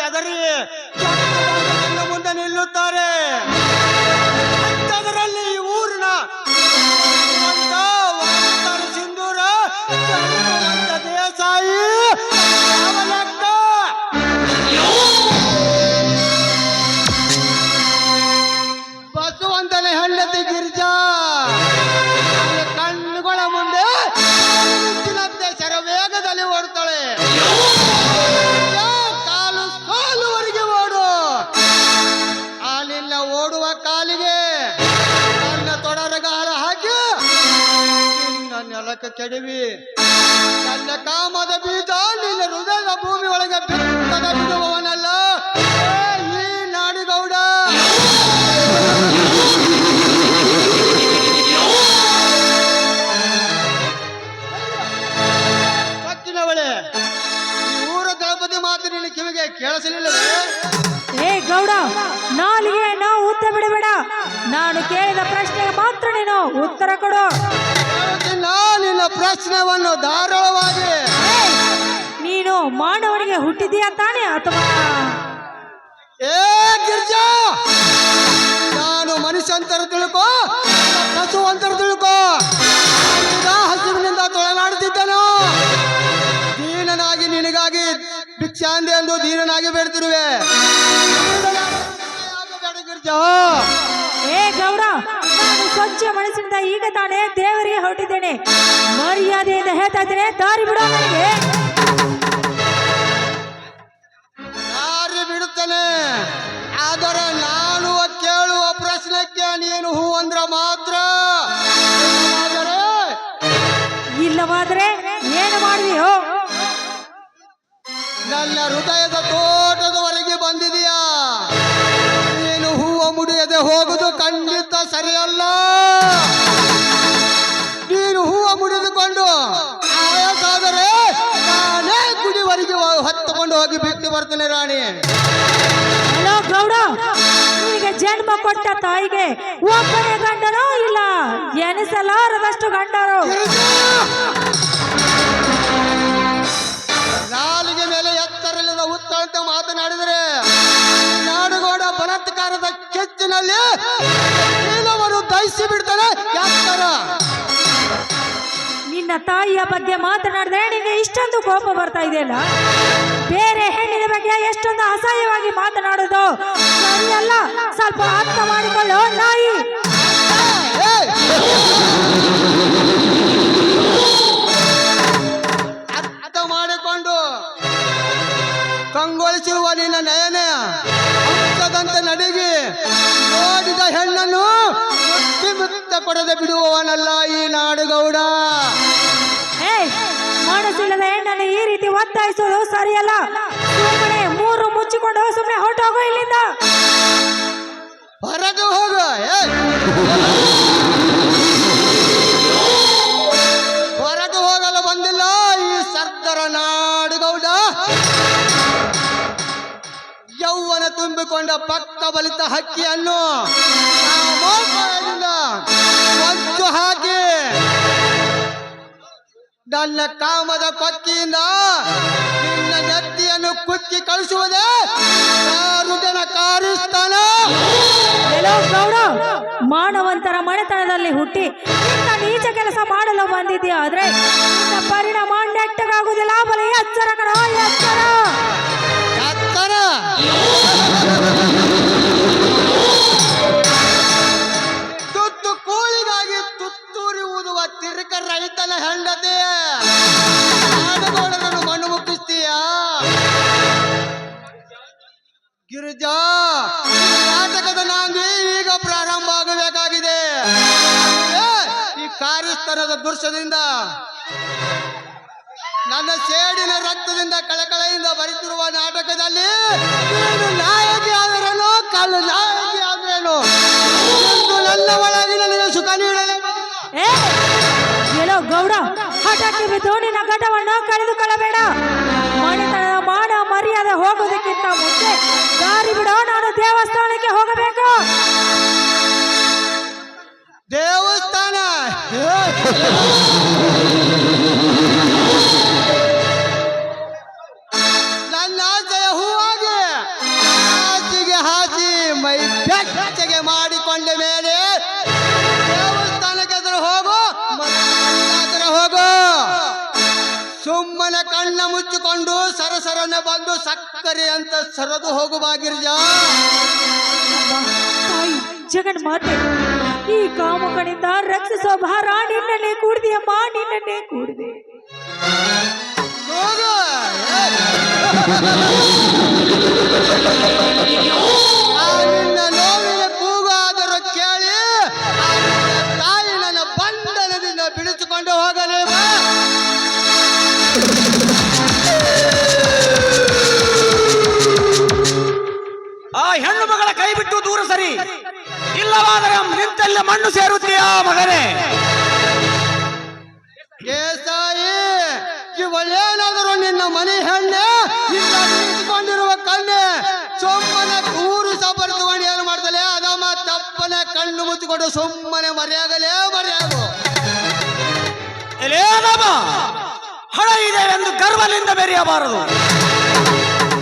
ಹೆದರಿ ಮುಂದೆ ನಿಲ್ಲುತ್ತಾರೆ. ಅದರಲ್ಲಿ ಈ ಊರಿನ ಸಿಂಧೂರ ದೇಸಾಯಿ ಬಸವಂತನ ಹೆಂಡತಿ ಗಿರಿಜಾ ಕಣ್ಣುಗಳ ಮುಂದೆ ಶರವೇಗದಲ್ಲಿ ಓಡ್ತಾಳೆ. ಕಾಲು ಕಾಲುವರೆಗೆ ಓಡು. ಅಲ್ಲಿಂದ ಓಡುವ ಕಾಲಿಗೆ ನನ್ನ ತೊಡರಗಾಲ ಹಾಕಿ ನಿನ್ನ ನೆಲಕ್ಕೆ ಕೆಡವಿ ನನ್ನ ಕಾಮದ ಬೀಜ ನಿನ್ನ ಹೃದಯದ ಭೂಮಿ ಒಳಗೆ ಬಿತ್ತದ ಬಿಡುವವನಲ್ಲ ಈ ನಾಡಿಗೌಡ. ಸಕ್ಕಿನವಳೆ, ಈ ಊರ ದಳಪತಿ ಮಾತು ನಿನ್ನ ಕಿವಿಗೆ ಕೇಳಿಸಲಿಲ್ಲವೇ? ಏ ಗೌಡ, ನಾಲಿಗೆ ನಾವು ಉತ್ತ ಬಿಡಬೇಡ. ನಾನು ಕೇಳಿದ ಪ್ರಶ್ನೆಗೆ ಮಾತ್ರ ನೀನು ಉತ್ತರ ಕೊಡು. ನಿನ್ನ ಪ್ರಶ್ನೆಯನ್ನು ಧಾರಾಳವಾಗಿ. ನೀನು ಮಾನವನಿಗೆ ಹುಟ್ಟಿದೀಯಾ ತಾನೆ ಅಥವಾ ಏ ಗಿರ್ಜಾ, ನಾನು ಮನುಷ್ಯ ಅಂತರ ತಿಳ್ಕೋ, ಹಸು ಅಂತರ ತಿಳ್ಕೋ. ಹಸುವಿನಿಂದ ತೊಳೆನಾಡುತ್ತಿದ್ದನು. ದೀನನಾಗಿ ನಿನಗಾಗಿ ಭಿಕ್ಷಾಂದೆ ಎಂದು ದೀನನಾಗಿ ಬೇಡ್ತಿರುವೆ. ಗಿರ್ಜಾ, ಏ ಗೌಡ, ನಾನು ಸ್ವಚ್ಛ ಮನಸ್ಸಿನಿಂದ ಈಗ ತಾನೇ ದೇವರಿಗೆ ಹೊರಟಿದ್ದೇನೆ. ಮರ್ಯಾದೆಯಿಂದ ಹೇಳ್ತಾ ಇದ್ದೇನೆ, ದಾರಿ ಬಿಡೋ ನನಗೆ. ದಾರಿ ಬಿಡುತ್ತೇನೆ, ಆದರೆ ನಾನು ಕೇಳುವ ಪ್ರಶ್ನೆಗೆ ನೀನು ಹೂ ಅಂದ್ರ ಮಾತ್ರ. ಇಲ್ಲವಾದ್ರೆ ಏನು ಮಾಡುವಿಯೋ? ನನ್ನ ಹೃದಯದ ತೋಟದವರೆಗೆ ಬಂದಿದೆಯಾ? ನೀನು ಹೂವು ಮುಡಿಯದೆ ಹೋಗುದು ಖಂಡಿತ ಸರಿಯಲ್ಲ. ನೀನು ಹೂವು ಮುಡಿದುಕೊಂಡು ಆಯಾಸಾದರೆ ನಾನೇ ಗುಡಿವರೆಗೆ ಹೊತ್ತುಕೊಂಡು ಹೋಗಿ ಬಿಟ್ಟು ಬರ್ತೇನೆ ರಾಣಿ. ಹಲೋ ಗೌಡ, ನಿನಗೆ ಜನ್ಮ ಕೊಟ್ಟ ತಾಯಿಗೆ ಒಬ್ಬನೇ ಗಂಡನೋ ಇಲ್ಲ ಎನಿಸಲಾರದಷ್ಟು ಗಂಡರು? ನಾಲಿಗೆ ಮೇಲೆ ಎತ್ತರಲಿಲ್ಲ ಉತ್ತಂತ ಮಾತನಾಡಿದರೆ ನಾಡುಗೋಡ ಬಲಾತ್ಕಾರದ ಕೆಚ್ಚಿನಲ್ಲಿ ನೀನವರು ದಹಿಸಿ ಬಿಡ್ತಾನೆ. ಎತ್ತರ ನಿನ್ನ ತಾಯಿಯ ಬಗ್ಗೆ ಮಾತನಾಡಿದ್ರೆ ನಿನಗೆ ಇಷ್ಟೊಂದು ಕೋಪ ಬರ್ತಾ ಇದೆಯಲ್ಲ? ಬೇರೆ ಹೆಣ್ಣಿನ ಬಗ್ಗೆ ಎಷ್ಟೊಂದು ಅಸಹ್ಯವಾಗಿ ಮಾತನಾಡೋದು ಸರಿಯಲ್ಲ. ಸ್ವಲ್ಪ ಅರ್ಥ ಮಾಡಿಕೊಳ್ಳೋ ನಾಯಿ. ಅರ್ಥ ಮಾಡಿಕೊಂಡು ಕಂಗೊಳಿಸುವ ನಿನ್ನ ನಯನ ಹಂಸದಂತೆ ನಡಿಗೆ ನೋಡಿದ ಹೆಣ್ಣನ್ನು ಮುತ್ತ ಕೊಡದೆ ಬಿಡುವವನಲ್ಲ ಈ ನಾಡುಗೌಡ. ಮನಸ್ಸಿಲ್ಲದ ಹೆಣ್ಣನ್ನು ಈ ರೀತಿ ಒತ್ತಾಯಿಸೋದು ಸರಿಯಲ್ಲ. ಸುಮ್ಮನೆ ಮೂರು ಮುಚ್ಚಿಕೊಂಡು ಸುಮ್ಮನೆ ಹೊರಟೋಗೋ ಇಲ್ಲಿಂದ. ಹೊರಗೆ ಹೋಗು. ಹೊರಗೆ ಹೋಗಲು ಬಂದಿಲ್ಲ ಈ ಸರ್ದಾರ ನಾಡುಗೌಡ. ಯೌವನ ತುಂಬಿಕೊಂಡ ಪಕ್ಕ ಬಲಿತ ಹಕ್ಕಿಯನ್ನು ಹೊಂಚು ಹಾಕಿ ನನ್ನ ಕಾಮದ ಕೊಕ್ಕಿಯಿಂದ ನಿನ್ನ ನೆತ್ತಿಯನ್ನು ಕುಕ್ಕಿ ಕಳಿಸುವುದೇ ಕಾರುಡನ ಕಾರಿಸ್ತಾನ. ಗೌಡ, ಮಾನವಂತರ ಮನೆತನದಲ್ಲಿ ಹುಟ್ಟಿ ಇಂಥ ನೀಚ ಕೆಲಸ ಮಾಡಲು ಬಂದಿದ್ದೀಯ. ಆದ್ರೆ ನಿನ್ನ ಪರಿಣಾಮ ನೆಟ್ಟಗಾಗುವುದಿಲ್ಲ. ಬಲ ಎಚ್ಚರ ಕಣ, ಎಚ್ಚರ. ಎತ್ತರ ತುತ್ತು ಕೂಳಿಗಾಗಿ ತುತ್ತೂರಿ ಊದುವ ತಿರುಕ ರೈತನ ಹೆಂಡತಿ ನಾಡುಗೋಡನನ್ನು ಮಣ್ಣು ಮುಟ್ಟಿಸ್ತೀಯ. ಗಿರಿಜಾ, ನಾಟಕದ ನಾಂದಿ ಈಗ ಪ್ರಾರಂಭ ಆಗಬೇಕಾಗಿದೆ. ಈ ಕಾರ್ಯಸ್ಥಳದ ದೃಶ್ಯದಿಂದ ನನ್ನ ಸೇಡಿನ ರಕ್ತದಿಂದ ಕಳಕಳೆಯಿಂದ ಬರೆದಿರುವ ನಾಟಕದಲ್ಲಿ ನೀನು ನಾಯಕಿ ಆದರೇನು, ಕಳ್ಳು ನಾಯಕಿ ಆದರೇನು, ನನ್ನ ಒಳಗೆ ನನಗೆ ಸುಖ ನೀಡಲೇ. ಎಲ್ಲೋ ಗೌಡ, ಹಠಕ್ಕೆ ಬಿದ್ದು ನಿನ್ನ ಘಟವನ್ನು ಕಳೆದುಕೊಳ್ಳಬೇಡ. ಮನೆತನದ ಮಾನ ಮರ್ಯಾದೆ ಹೋಗೋದಕ್ಕಿಂತ ಮುಂಚೆ ದಾರಿ ಬಿಡೋ. ನಾನು ದೇವಸ್ಥಾನಕ್ಕೆ ಹೋಗಬೇಕು. ದೇವಸ್ಥಾನ ನನ್ನ ಆಸೆಯ ಹೂವಾಗಿ ಹೆಚ್ಚಿಗೆ ಮಾಡಿಕೊಂಡ ಮೇಲೆ ದೇವಸ್ಥಾನಕ್ಕೆ ಎದುರು ಹೋಗು ಮತ್ತೆ ಹೋಗು. ಸುಮ್ಮನೆ ಕಣ್ಣ ಮುಚ್ಚಿಕೊಂಡು ಸರಸರನ್ನ ಬಂದು ಸಕ್ಕರೆ ಅಂತ ಸರದು ಹೋಗುವ ಗಿರಿಜಾ. ತಾಯಿ ಜಗನ್ಮಾತೆ, ಈ ಕಾಮುಕನಿಂದ ರಕ್ಷಿಸೋ ಭಾರ ನಿನ್ನನ್ನೇ ಕೂಡಿದೆಯಮ್ಮ, ನಿನ್ನನ್ನೇ ಕೂಡಿದೆ. ಹೋಗು. ನಿನ್ನ ನೋವಿನ ಕೂಗಾದರೂ ಕೇಳಿ ಆ ನಿನ್ನ ತಾಯಿ ನನ್ನ ಬಂಧನದಿಂದ ಬಿಡಿಸಿಕೊಂಡು ಹೋಗಲೇವ. ಆ ಹೆಣ್ಣು ಮಗಳ ಕೈ ಬಿಟ್ಟು ದೂರ ಸರಿ, ಇಲ್ಲವಾದರೆ ನಿಂತೆಲ್ಲ ಮಣ್ಣು ಸೇರುತ್ತೀಯಾ ಮಗನೇ. ಕೇಸಾಯಿ, ಇವಳೇನಾದರೂ ನಿನ್ನ ಮನೆ ಹೆಣ್ಣೆ, ಇಲ್ಲ ನಿಂತುಕೊಂಡಿರುವ ಕಣ್ಣೆ. ಸುಮ್ಮನೆ ಊರು ಸಬರ್ದುಕೊಂಡು ಏನು ಮಾಡ್ತಲೇ ಅದಮ್ಮ ತಪ್ಪನೆ ಕಣ್ಣು ಮುಚ್ಚಿಕೊಂಡು ಸುಮ್ಮನೆ ಮರೆಯಾಗಲೇ ಮರೆಯಾಗು. ಹಣ ಇದೆ ಎಂದು ಗರ್ವದಿಂದ ಬೆರೆಯಬಾರದು.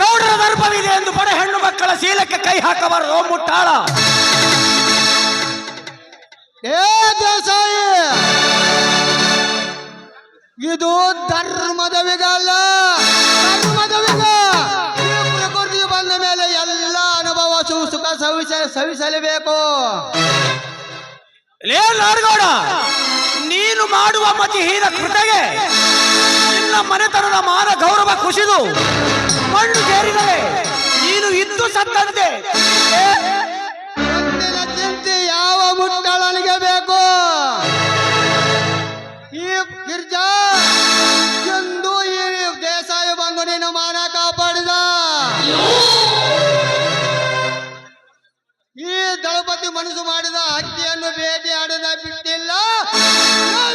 ಗೌಡರ ದರ್ಪವಿದೆ ಎಂದು ಬಡ ಹೆಣ್ಣು ಮಕ್ಕಳ ಶೀಲಕ್ಕೆ ಕೈ ಹಾಕಬಾರದು. ಮುಟ್ಟಾಳ ಏ ದೇಸಾಯಿ, ಇದು ಧರ್ಮದ ವಿಗ ಅಲ್ಲ, ಧರ್ಮದ ವಿಗ. ಈ ಪ್ರಕೃತಿ ಬಂದ ಮೇಲೆ ಎಲ್ಲ ಅನುಭವ ಸುಖ ಸವಿಸಲೇಬೇಕು. ನಾಡಗೌಡ, ನೀನು ಮಾಡುವ ಮತಿಹೀನ ಕೃತೆಗೆ ನಿನ್ನ ಮನೆತನದ ಮಾನ ಗೌರವ ಕುಸಿದು ಮಣ್ಣು ಸೇರಿದರೆ ನೀನು ಇದ್ದು ಸತ್ತಂತೆ. ಮುಂದಿನ ಚಿಂತೆ ಯಾವ ಮುಟ್ಟಾಳನಿಗೆ ಬೇಕು? ಈ ಗಿರ್ಜಾ ಎಂದು ಈ ದೇಸಾಯಿ ಬಂದು ನಿನ್ನ ಮಾನ ಕಾಪಾಡಿದ. ಈ ದಳಪತಿ ಮನಸ್ಸು ಮಾಡಿದ ಹಕ್ಕಿಯನ್ನು ಭೇಟಿ ಆಡದ ಬಿಟ್ಟಿಲ್ಲ,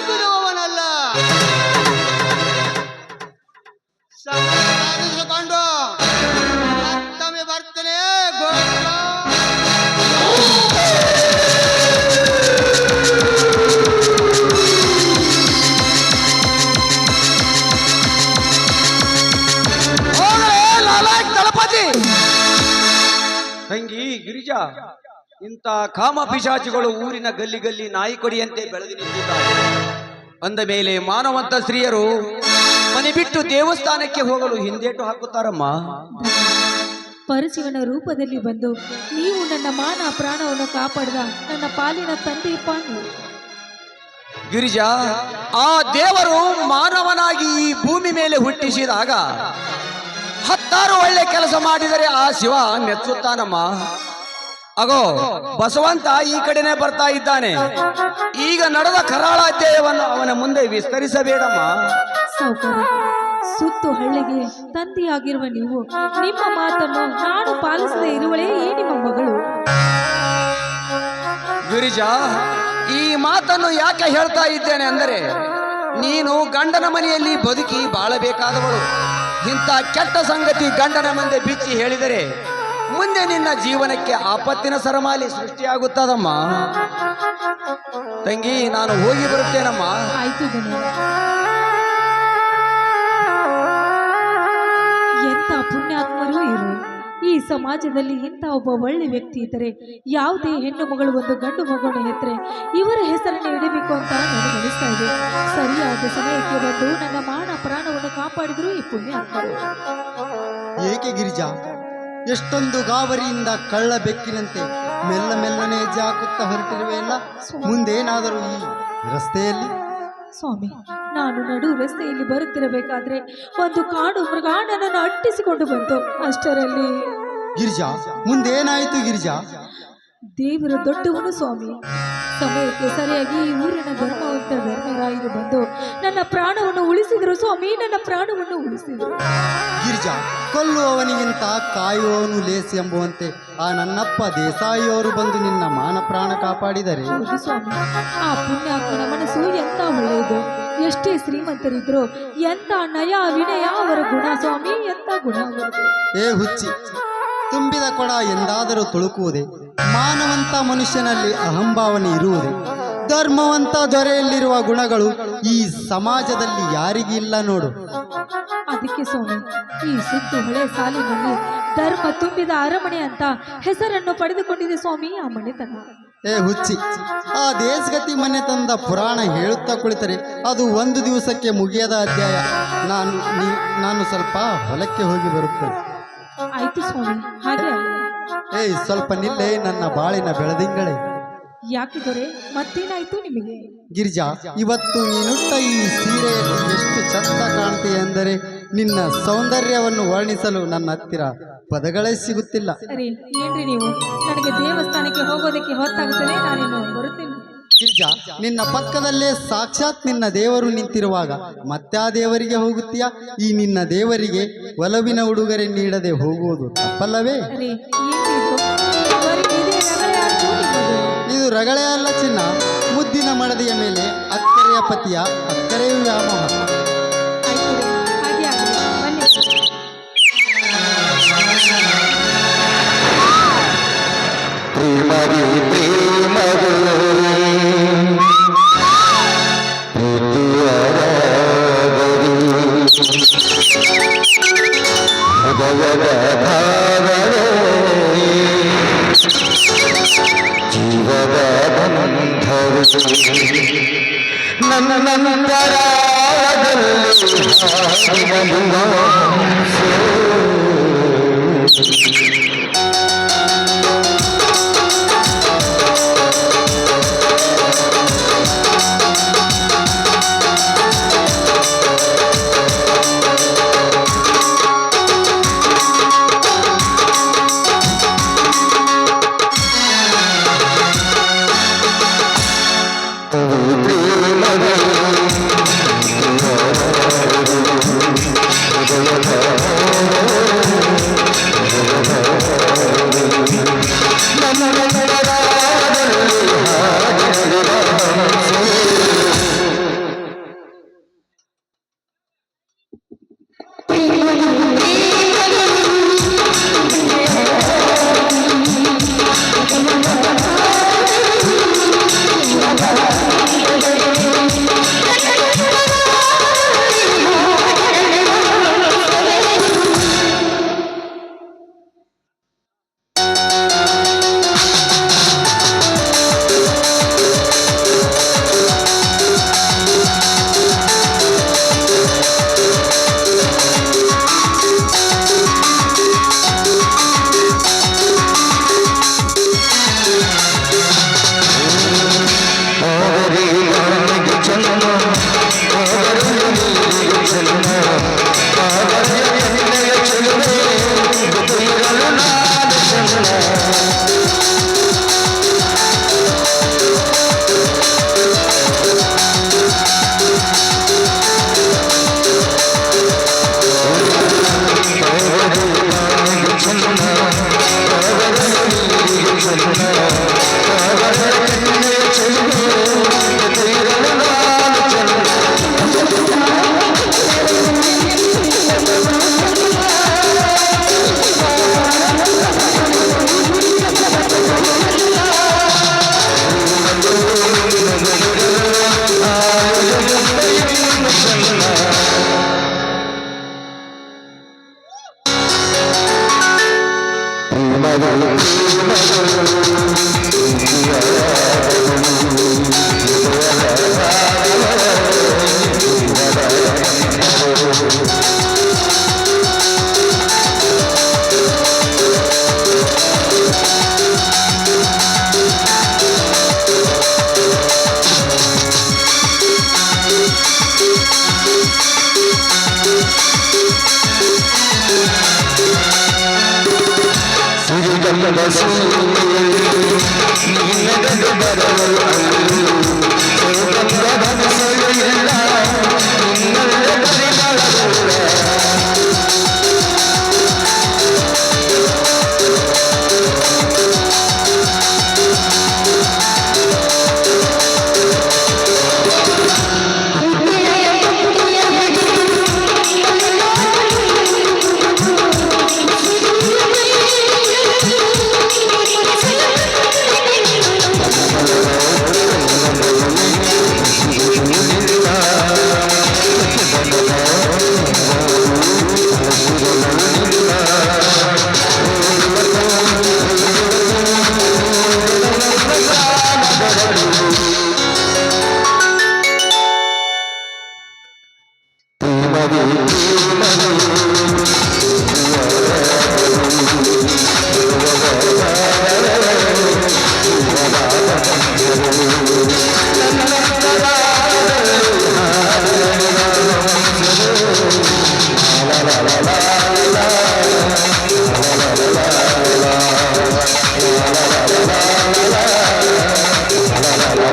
ಬಿಡುವವನಲ್ಲ. ಸಾಧಿಸಿಕೊಂಡು ಮತ್ತೊಮ್ಮೆ ಬರ್ತೇನೆ ಗೋವಿಂದ. ದಳಪತಿ ತಂಗಿ ಗಿರಿಜಾ, ಇಂಥ ಕಾಮ ಪಿಶಾಚಿಗಳು ಊರಿನ ಗಲ್ಲಿ ಗಲ್ಲಿ ನಾಯಿ ಕೊಡಿಯಂತೆ ಬೆಳೆದು ನಿಂತಿದ್ದಾರೆ. ಅಂದ ಮೇಲೆ ಮಾನವಂತ ಸ್ತ್ರೀಯರು ಮನೆ ಬಿಟ್ಟು ದೇವಸ್ಥಾನಕ್ಕೆ ಹೋಗಲು ಹಿಂದೇಟು ಹಾಕುತ್ತಾರಮ್ಮ. ಪರಶಿವನ ರೂಪದಲ್ಲಿ ಬಂದು ನೀವು ನನ್ನ ಮಾನ ಪ್ರಾಣವನ್ನು ಕಾಪಾಡಿದ ನನ್ನ ಪಾಲಿನ ತಂದೆಯಪ್ಪ ನೀವು. ಗಿರಿಜಾ, ಆ ದೇವರು ಮಾನವನಾಗಿ ಈ ಭೂಮಿ ಮೇಲೆ ಹುಟ್ಟಿಸಿದಾಗ 10 ಒಳ್ಳೆ ಕೆಲಸ ಮಾಡಿದರೆ ಆ ಶಿವ ಮೆಚ್ಚುತ್ತಾನಮ್ಮ. ಅಗೋ ಬಸವಂತ ಈ ಕಡೆನೆ ಬರ್ತಾ ಇದ್ದಾನೆ. ಈಗ ನಡೆದ ಕರಾಳ ಅಧ್ಯಾಯವನ್ನು ಅವನ ಮುಂದೆ ವಿಸ್ತರಿಸಬೇಡಮ್ಮ. ಸೌಕರ್ಯ ಸುತ್ತು ಹಳ್ಳಿಗೆ ತಂದೆಯಾಗಿರುವ ನೀವು ನಿಮ್ಮ ಮಾತನ್ನು ನಾನು ಪಾಲಿಸದೇ ಇರುವಳೇ ಈ ನಿಮ್ಮ ಮಗಳು. ಗಿರಿಜಾ, ಈ ಮಾತನ್ನು ಯಾಕೆ ಹೇಳ್ತಾ ಇದ್ದೇನೆ ಅಂದರೆ, ನೀನು ಗಂಡನ ಮನೆಯಲ್ಲಿ ಬದುಕಿ ಬಾಳಬೇಕಾದವಳು. ಇಂಥ ಕೆಟ್ಟ ಸಂಗತಿ ಗಂಡನ ಮುಂದೆ ಬಿಚ್ಚಿ ಹೇಳಿದರೆ ಮುಂದೆ ನಿನ್ನ ಜೀವನಕ್ಕೆ ಆಪತ್ತಿನ ಸರಮಾಲಿ ಸೃಷ್ಟಿಯಾಗುತ್ತದಮ್ಮ. ತಂಗಿ, ನಾನು ಹೋಗಿ ಬರುತ್ತೇನಮ್ಮ. ಆಯ್ತು ಗಣೇಶ. ಎಂಥ ಪುಣ್ಯಾತ್ಮರೂ ಇರು. ಈ ಸಮಾಜದಲ್ಲಿ ಇಂಥ ಒಬ್ಬ ಒಳ್ಳೆ ವ್ಯಕ್ತಿ ಇದ್ದರೆ ಯಾವುದೇ ಹೆಣ್ಣು ಮಗಳು ಒಂದು ಗಂಡು ಮಗುವನ್ನು ಹೆತ್ತರೆ ಇವರ ಹೆಸರನ್ನು ಇಡಬೇಕು ಅಂತ ನನಗೆ ಅನಿಸ್ತಾ ಇದೆ. ಸರಿಯಾದ ಸಮಯಕ್ಕೆ ಬಂದು ನನ್ನ ಮಾನ ಪ್ರಾಣವನ್ನು ಕಾಪಾಡಿದ್ರು ಈ ಪುಣ್ಯಾತ್ಮರು. ಏಕೆ ಗಿರಿಜಾ, ಎಷ್ಟೊಂದು ಗಾಬರಿಯಿಂದ ಕಳ್ಳ ಬೆಕ್ಕಿನಂತೆ ಮೆಲ್ಲ ಮೆಲ್ಲನೆ ಹೆಜ್ಜೆ ಹಾಕುತ್ತಾ ಹೊರಟಿರುವೆಯಲ್ಲ? ಮುಂದೇನಾದರೂ ಈ ರಸ್ತೆಯಲ್ಲಿ? ಸ್ವಾಮಿ, ನಾನು ನಡು ರಸ್ತೆಯಲ್ಲಿ ಬರುತ್ತಿರಬೇಕಾದ್ರೆ ಒಂದು ಕಾಡು ಮೃಗ ನನ್ನನ್ನು ಅಟ್ಟಿಸಿಕೊಂಡು ಬಂತು. ಅಷ್ಟರಲ್ಲಿ ಗಿರಿಜಾ, ಮುಂದೇನಾಯಿತು ಗಿರಿಜಾ? ದೇವರ ದೊಡ್ಡವನು ಸ್ವಾಮಿ. ಸಮಯಕ್ಕೆ ಸರಿಯಾಗಿ ಈ ಊರಿನ ಧರ್ಮವಂತ ಧರ್ಮರಾಯರು ಬಂದು ನನ್ನ ಪ್ರಾಣವನ್ನು ಉಳಿಸಿದ್ರು ಸ್ವಾಮಿ, ನನ್ನ ಪ್ರಾಣವನ್ನು ಉಳಿಸಿದ್ರು. ಗಿರಿಜಾ, ಕೊಲ್ಲುವವನಿಗಿಂತ ಕಾಯುವವನು ಲೇಸಿ ಎಂಬುವಂತೆ ಆ ನನ್ನಪ್ಪ ದೇಸಾಯಿಯವರು ಬಂದು ನಿನ್ನ ಮಾನ ಪ್ರಾಣ ಕಾಪಾಡಿದರೆ. ಹೌದು ಸ್ವಾಮಿ, ಆ ಪುಣ್ಯಾತ್ಮನ ಮನಸ್ಸು ಎಂತ ಒಳ್ಳೆಯದು. ಎಷ್ಟೇ ಶ್ರೀಮಂತರಿದ್ರು ಎಂತ ನಯ ವಿನಯ ಅವರ ಗುಣ ಸ್ವಾಮಿ, ಎಂತ ಗುಣ ಅವರದು. ಏ ಹುಚ್ಚಿ, ತುಂಬಿದ ಕೊಡ ಎಂದಾದರೂ ತುಳುಕುವುದೇ? ಮಾನವಂತ ಮನುಷ್ಯನಲ್ಲಿ ಅಹಂಭಾವನೆ ಇರುವುದೇ? ಧರ್ಮವಂತ ದೊರೆಯಲ್ಲಿರುವ ಗುಣಗಳು ಈ ಸಮಾಜದಲ್ಲಿ ಯಾರಿಗಿಲ್ಲ ನೋಡು. ಅದಕ್ಕೆ ಸ್ವಾಮಿ, ಈ ಸುತ್ತು ಹಳೆ ಸಾಲಿನಲ್ಲಿ ಧರ್ಮ ತುಂಬಿದ ಅರಮನೆ ಅಂತ ಹೆಸರನ್ನು ಪಡೆದುಕೊಂಡಿದೆ ಸ್ವಾಮಿ ಆ ಮನೆತನ. ಏ ಹುಚ್ಚಿ, ಆ ದೇಶಗತಿ ಮನೆತನದ ಪುರಾಣ ಹೇಳುತ್ತಾ ಕುಳಿತರೆ ಅದು ಒಂದು ದಿವಸಕ್ಕೆ ಮುಗಿಯದ ಅಧ್ಯಾಯ. ನಾನು ಸ್ವಲ್ಪ ಹೊಲಕ್ಕೆ ಹೋಗಿ ಬರುತ್ತೇನೆ. ಆಯ್ತು ಸ್ವಾಮಿ, ಹಾಗೆ ಆಗಲಿ. ಏಯ್ ಸ್ವಲ್ಪ ನಿಲ್ಲೆ ನನ್ನ ಬಾಳಿನ ಬೆಳದಿಂಗಳೇ. ಯಾಕೆ ದೊರೆ, ಮತ್ತೇನಾಯ್ತು ನಿಮಗೆ? ಗಿರಿಜಾ, ಇವತ್ತು ನೀನುಟ್ಟ ಈ ಸೀರೆಯಲ್ಲಿ ಎಷ್ಟು ಚಂದ ಕಾಣ್ತೀಯ ಎಂದರೆ ನಿನ್ನ ಸೌಂದರ್ಯವನ್ನು ವರ್ಣಿಸಲು ನನ್ನ ಹತ್ತಿರ ಪದಗಳೇ ಸಿಗುತ್ತಿಲ್ಲ. ಸರಿ, ಏನ್ರಿ ನೀವು? ನನಗೆ ದೇವಸ್ಥಾನಕ್ಕೆ ಹೋಗೋದಕ್ಕೆ ಹೊತ್ತಾಗುತ್ತದೆ, ನಾನೇನು ಬರುತ್ತೇನೆ. ಗಿರಿಜಾ, ನಿನ್ನ ಪಕ್ಕದಲ್ಲೇ ಸಾಕ್ಷಾತ್ ನಿನ್ನ ದೇವರು ನಿಂತಿರುವಾಗ ಮತ್ತೆ ಆ ದೇವರಿಗೆ ಹೋಗುತ್ತೀಯಾ? ಈ ನಿನ್ನ ದೇವರಿಗೆ ಒಲವಿನ ಉಡುಗೊರೆ ನೀಡದೆ ಹೋಗುವುದು ತಪ್ಪಲ್ಲವೇ? ಅರೆ, ಏನ್ರಿ ಇದು? ಬರೀ ಇದೇ ರಗಳೆ ಆಯ್ತು ನಿಮ್ಮದು. ಇದು ರಗಳೆ ಅಲ್ಲ ಚಿನ್ನ, ಮುದ್ದಿನ ಮಡದಿಯ ಮೇಲೆ ಅಕ್ಕರೆಯ ಪತಿಯ ಅಕ್ಕರೆಯ ವ್ಯಾಮೋಹ. ಆಯ್ತು ರೀ, ಹಾಗೆ ಆಗಲಿ, ಬನ್ನಿ. ನನ್ನ ನಂತರ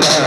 ಕಾಲ